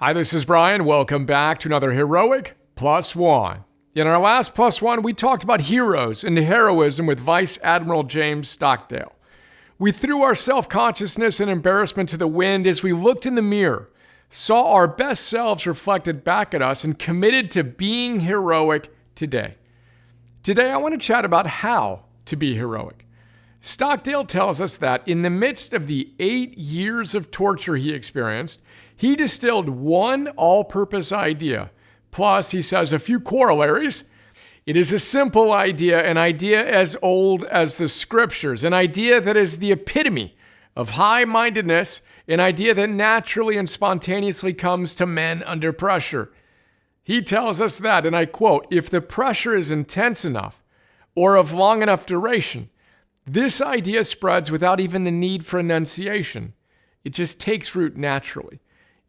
Hi, this is Brian. Welcome back to another Heroic Plus One. In our last Plus One, we talked about heroes and heroism with Vice Admiral James Stockdale. We threw our self-consciousness and embarrassment to the wind as we looked in the mirror, saw our best selves reflected back at us, and committed to being heroic today. Today, I want to chat about how to be heroic. Stockdale tells us that in the midst of the 8 years of torture he experienced, he distilled one all-purpose idea. Plus, he says a few corollaries. It is a simple idea, an idea as old as the scriptures, an idea that is the epitome of high-mindedness, an idea that naturally and spontaneously comes to men under pressure. He tells us that, and I quote, "If the pressure is intense enough or of long enough duration, this idea spreads without even the need for enunciation. It just takes root naturally.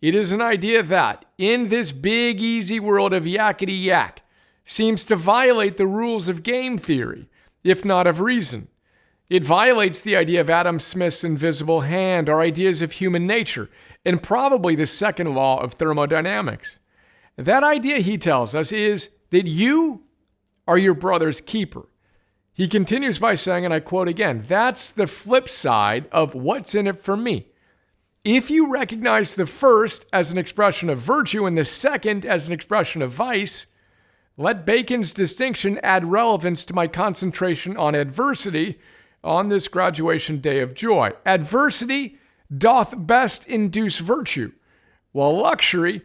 It is an idea that, in this big, easy world of yakety yak, seems to violate the rules of game theory, if not of reason. It violates the idea of Adam Smith's invisible hand, our ideas of human nature, and probably the second law of thermodynamics. That idea, he tells us, is that you are your brother's keeper." He continues by saying, and I quote again, "That's the flip side of what's in it for me. If you recognize the first as an expression of virtue and the second as an expression of vice, let Bacon's distinction add relevance to my concentration on adversity on this graduation day of joy. Adversity doth best induce virtue, while luxury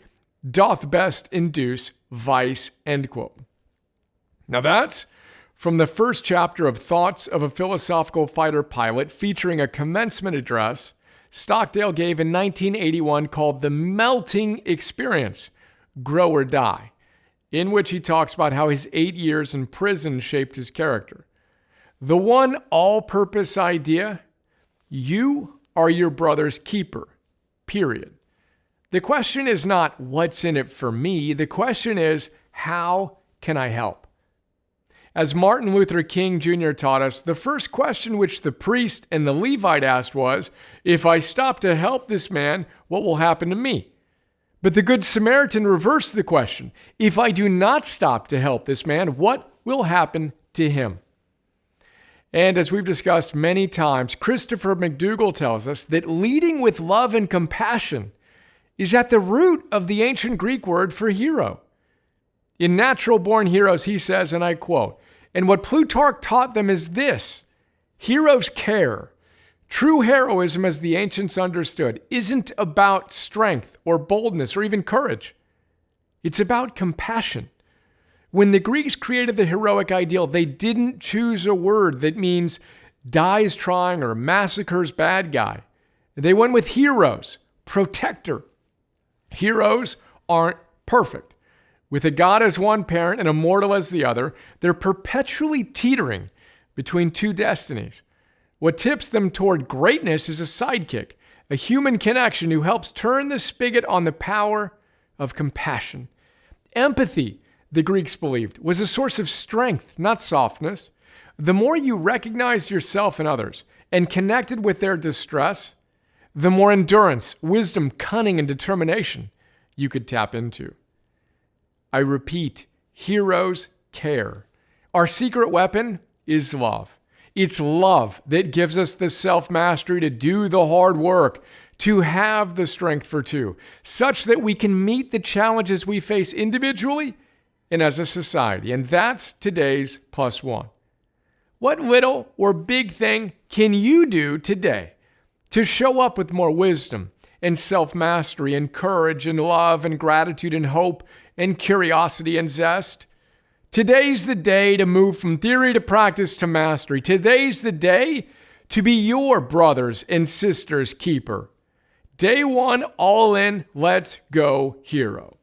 doth best induce vice," end quote. Now that's from the first chapter of Thoughts of a Philosophical Fighter Pilot, featuring a commencement address Stockdale gave in 1981 called The Melting Experience, Grow or Die, in which he talks about how his 8 years in prison shaped his character. The one all-purpose idea: you are your brother's keeper, period. The question is not what's in it for me. The question is, how can I help? As Martin Luther King Jr. taught us, the first question which the priest and the Levite asked was, "If I stop to help this man, what will happen to me?" But the Good Samaritan reversed the question. "If I do not stop to help this man, what will happen to him?" And as we've discussed many times, Christopher McDougall tells us that leading with love and compassion is at the root of the ancient Greek word for hero. In Natural Born Heroes, he says, and I quote, "And what Plutarch taught them is this: heroes care. True heroism, as the ancients understood, isn't about strength or boldness or even courage. It's about compassion. When the Greeks created the heroic ideal, they didn't choose a word that means dies trying or massacres bad guy. They went with heroes, protector. Heroes aren't perfect. With a God as one parent and a mortal as the other, they're perpetually teetering between two destinies. What tips them toward greatness is a sidekick, a human connection who helps turn the spigot on the power of compassion. Empathy, the Greeks believed, was a source of strength, not softness. The more you recognized yourself and others and connected with their distress, the more endurance, wisdom, cunning, and determination you could tap into. I repeat, heroes care. Our secret weapon is love. It's love that gives us the self-mastery to do the hard work, to have the strength for two, such that we can meet the challenges we face individually and as a society. And that's today's plus one. What little or big thing can you do today to show up with more wisdom and self-mastery and courage and love and gratitude and hope and curiosity and zest? Today's the day to move from theory to practice to mastery. Today's the day to be your brothers and sisters' keeper. Day one, all in, let's go hero.